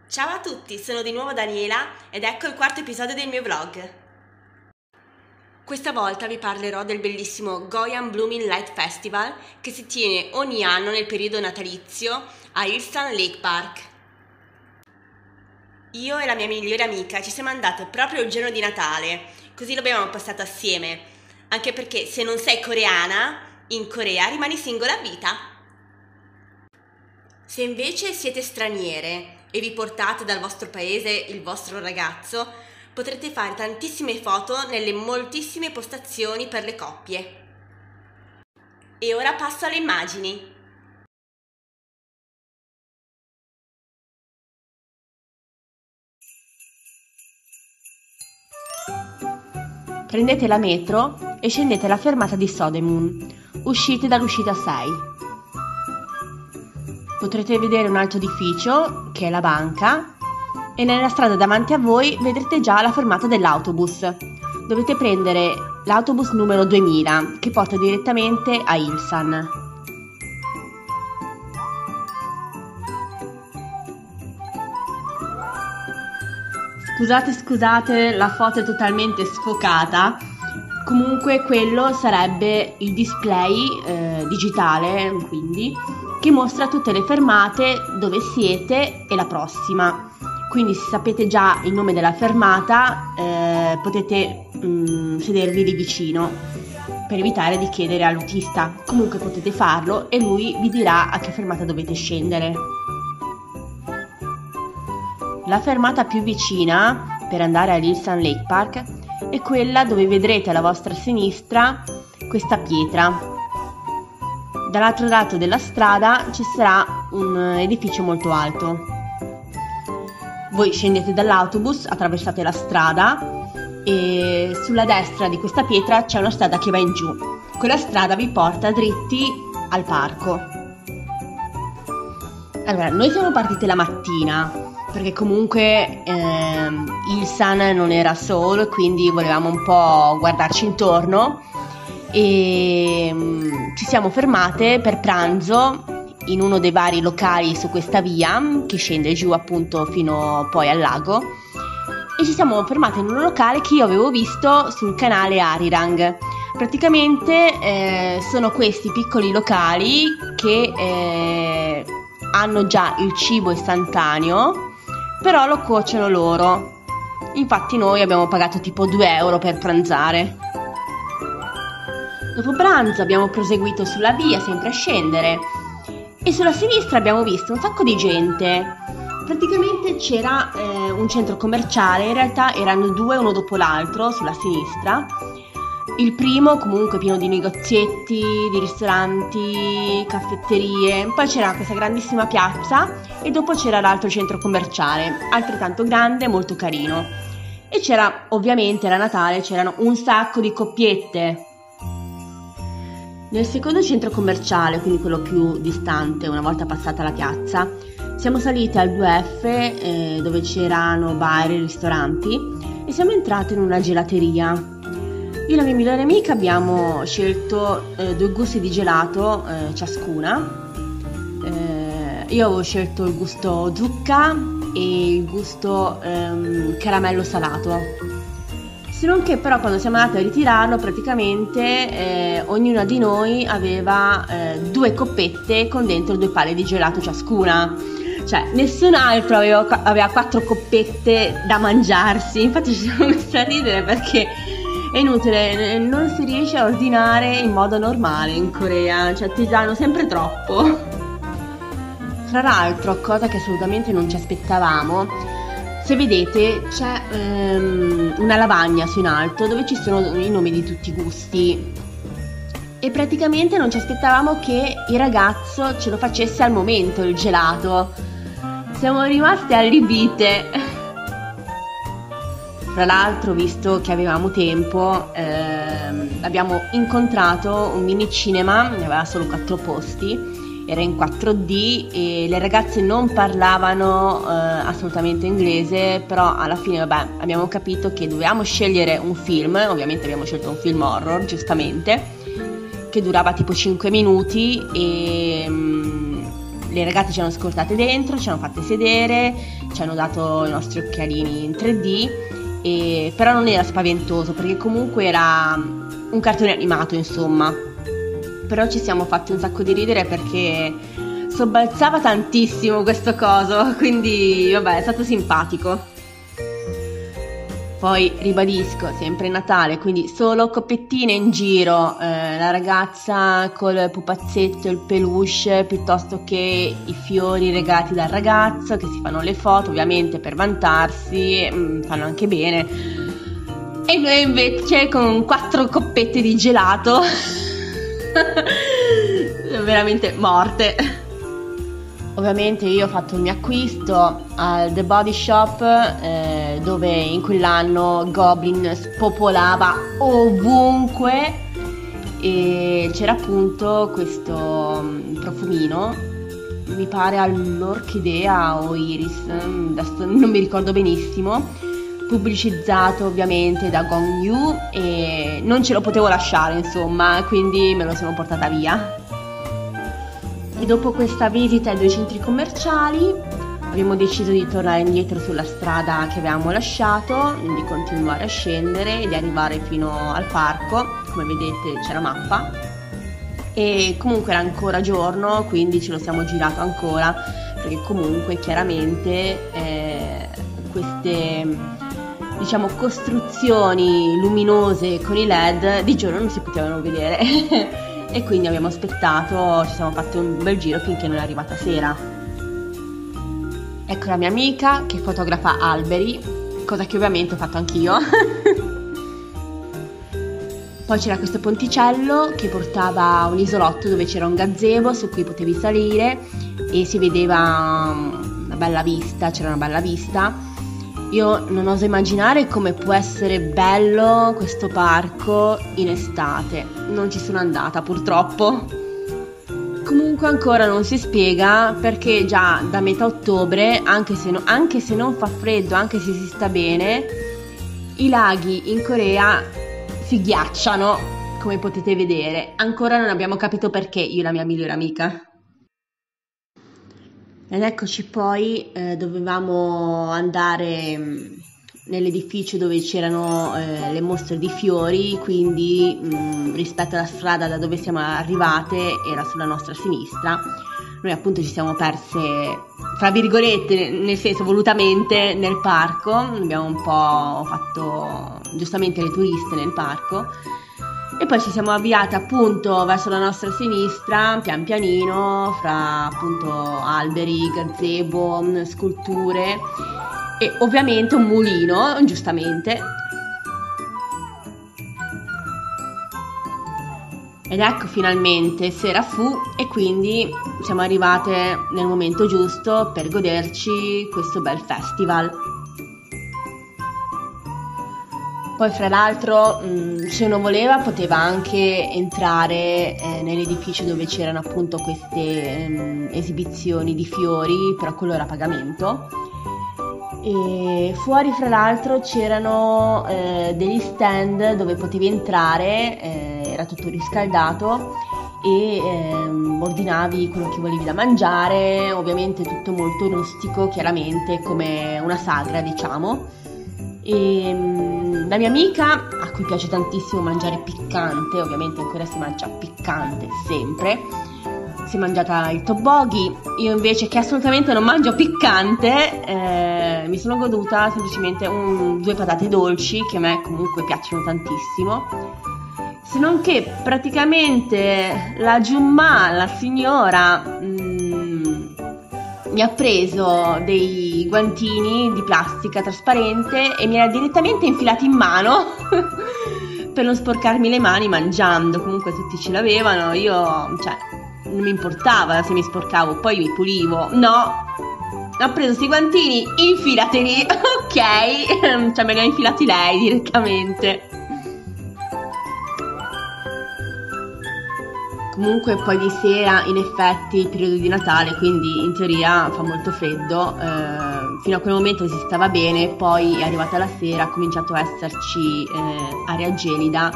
Ciao a tutti, sono di nuovo Daniela ed ecco il quarto episodio del mio vlog. Questa volta vi parlerò del bellissimo Goyan Blooming Light Festival che si tiene ogni anno nel periodo natalizio a Ilsan Lake Park. Io e la mia migliore amica ci siamo andate proprio il giorno di Natale, così lo abbiamo passato assieme, anche perché se non sei coreana, in Corea rimani singola a vita. Se invece siete straniere e vi portate dal vostro paese il vostro ragazzo, potrete fare tantissime foto nelle moltissime postazioni per le coppie. E ora passo alle immagini. Prendete la metro e scendete alla fermata di Sodemun. Uscite dall'uscita 6. Potrete vedere un alto edificio, che è la banca, e nella strada davanti a voi vedrete già la fermata dell'autobus. Dovete prendere l'autobus numero 2000, che porta direttamente a Ilsan. Scusate, la foto è totalmente sfocata. Comunque quello sarebbe il display digitale, quindi, che mostra tutte le fermate dove siete e la prossima. Quindi se sapete già il nome della fermata potete sedervi lì vicino per evitare di chiedere all'autista. Comunque potete farlo e lui vi dirà a che fermata dovete scendere. La fermata più vicina per andare all'Ilsan Lake Park è quella dove vedrete alla vostra sinistra questa pietra. Dall'altro lato della strada ci sarà un edificio molto alto. Voi scendete dall'autobus, attraversate la strada e sulla destra di questa pietra c'è una strada che va in giù. Quella strada vi porta dritti al parco. Allora, noi siamo partite la mattina perché comunque Ilsan non era solo, quindi volevamo un po' guardarci intorno e ci siamo fermate per pranzo in uno dei vari locali su questa via che scende giù appunto fino poi al lago, e ci siamo fermate in un locale che io avevo visto sul canale Arirang. Praticamente sono questi piccoli locali che hanno già il cibo istantaneo, però lo cuociono loro. Infatti noi abbiamo pagato tipo 2 euro per pranzare. Dopo pranzo abbiamo proseguito sulla via sempre a scendere e sulla sinistra abbiamo visto un sacco di gente. Praticamente c'era un centro commerciale, in realtà erano due uno dopo l'altro sulla sinistra. Il primo comunque pieno di negozietti, di ristoranti, caffetterie, poi c'era questa grandissima piazza e dopo c'era l'altro centro commerciale, altrettanto grande, molto carino. E c'era, ovviamente era Natale, c'erano un sacco di coppiette. Nel secondo centro commerciale, quindi quello più distante, una volta passata la piazza, siamo salite al 2F dove c'erano bar e ristoranti e siamo entrate in una gelateria. Io e la mia migliore amica abbiamo scelto 2 gusti di gelato ciascuna. Io avevo scelto il gusto zucca e il gusto caramello salato. Se non che però quando siamo andate a ritirarlo praticamente ognuna di noi aveva 2 coppette con dentro 2 palle di gelato ciascuna. Cioè nessun altro aveva 4 coppette da mangiarsi. Infatti ci siamo messe a ridere perché è inutile, non si riesce a ordinare in modo normale in Corea, cioè ti danno sempre troppo. Tra l'altro, cosa che assolutamente non ci aspettavamo, se vedete c'è una lavagna su in alto dove ci sono i nomi di tutti i gusti e praticamente non ci aspettavamo che il ragazzo ce lo facesse al momento il gelato. Siamo rimaste allibite. Tra l'altro, visto che avevamo tempo, abbiamo incontrato un mini cinema, ne aveva solo 4 posti, era in 4D e le ragazze non parlavano assolutamente inglese, però alla fine vabbè, abbiamo capito che dovevamo scegliere un film, ovviamente abbiamo scelto un film horror, giustamente, che durava tipo 5 minuti e le ragazze ci hanno scortate dentro, ci hanno fatte sedere, ci hanno dato i nostri occhialini in 3D, però non era spaventoso perché comunque era un cartone animato, insomma. Però ci siamo fatti un sacco di ridere perché sobbalzava tantissimo questo coso, quindi vabbè, è stato simpatico. Poi ribadisco, sempre Natale, quindi solo coppettine in giro, la ragazza col pupazzetto, il peluche, piuttosto che i fiori regalati dal ragazzo, che si fanno le foto ovviamente per vantarsi, fanno anche bene. E noi invece con 4 coppette di gelato, veramente morte. Ovviamente io ho fatto il mio acquisto al The Body Shop, dove in quell'anno Goblin spopolava ovunque, e c'era appunto questo profumino, mi pare all'orchidea o iris, adesso non mi ricordo benissimo, pubblicizzato ovviamente da Gong Yu, e non ce lo potevo lasciare, insomma, quindi me lo sono portata via. E dopo questa visita ai 2 centri commerciali abbiamo deciso di tornare indietro sulla strada che avevamo lasciato, di continuare a scendere e di arrivare fino al parco. Come vedete c'è la mappa e comunque era ancora giorno, quindi ce lo siamo girato ancora, perché comunque chiaramente queste, diciamo, costruzioni luminose con i LED di giorno non si potevano vedere. E quindi abbiamo aspettato, ci siamo fatti un bel giro finché non è arrivata sera. Ecco la mia amica che fotografa alberi, cosa che ovviamente ho fatto anch'io. Poi c'era questo ponticello che portava a un isolotto dove c'era un gazebo su cui potevi salire e si vedeva una bella vista, c'era una bella vista. Io non oso immaginare come può essere bello questo parco in estate, non ci sono andata purtroppo. Comunque ancora non si spiega perché già da metà ottobre, anche se non fa freddo, anche se si sta bene, i laghi in Corea si ghiacciano, come potete vedere. Ancora non abbiamo capito perché, io e la mia migliore amica. Ed eccoci poi, dovevamo andare nell'edificio dove c'erano le mostre di fiori, quindi rispetto alla strada da dove siamo arrivate era sulla nostra sinistra. Noi appunto ci siamo perse, fra virgolette, nel senso volutamente, nel parco, abbiamo un po' fatto giustamente le turiste nel parco. E poi ci siamo avviate appunto verso la nostra sinistra, pian pianino, fra appunto alberi, gazebo, sculture e ovviamente un mulino, giustamente. Ed ecco finalmente sera fu e quindi siamo arrivate nel momento giusto per goderci questo bel festival. Poi fra l'altro se uno voleva poteva anche entrare nell'edificio dove c'erano appunto queste esibizioni di fiori, però quello era a pagamento. E fuori fra l'altro c'erano degli stand dove potevi entrare, era tutto riscaldato e ordinavi quello che volevi da mangiare, ovviamente tutto molto rustico, chiaramente come una sagra, diciamo. E la mia amica, a cui piace tantissimo mangiare piccante, ovviamente ancora si mangia piccante sempre, si è mangiata il tteokbokki. Io invece, che assolutamente non mangio piccante, mi sono goduta semplicemente 2 patate dolci che a me comunque piacciono tantissimo. Se non che praticamente la Jumma, la signora, mi ha preso dei guantini di plastica trasparente e mi era direttamente infilati in mano per non sporcarmi le mani mangiando. Comunque tutti ce l'avevano, io, cioè, non mi importava se mi sporcavo, poi mi pulivo. No, ha preso questi guantini, infilateli, ok, cioè me li ha infilati lei direttamente. Comunque poi di sera in effetti il periodo di Natale, quindi in teoria fa molto freddo, fino a quel momento si stava bene, poi è arrivata la sera, ha cominciato a esserci aria gelida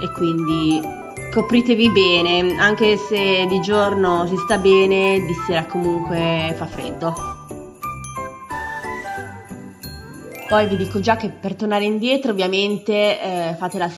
e quindi copritevi bene, anche se di giorno si sta bene, di sera comunque fa freddo. Poi vi dico già che per tornare indietro ovviamente fate la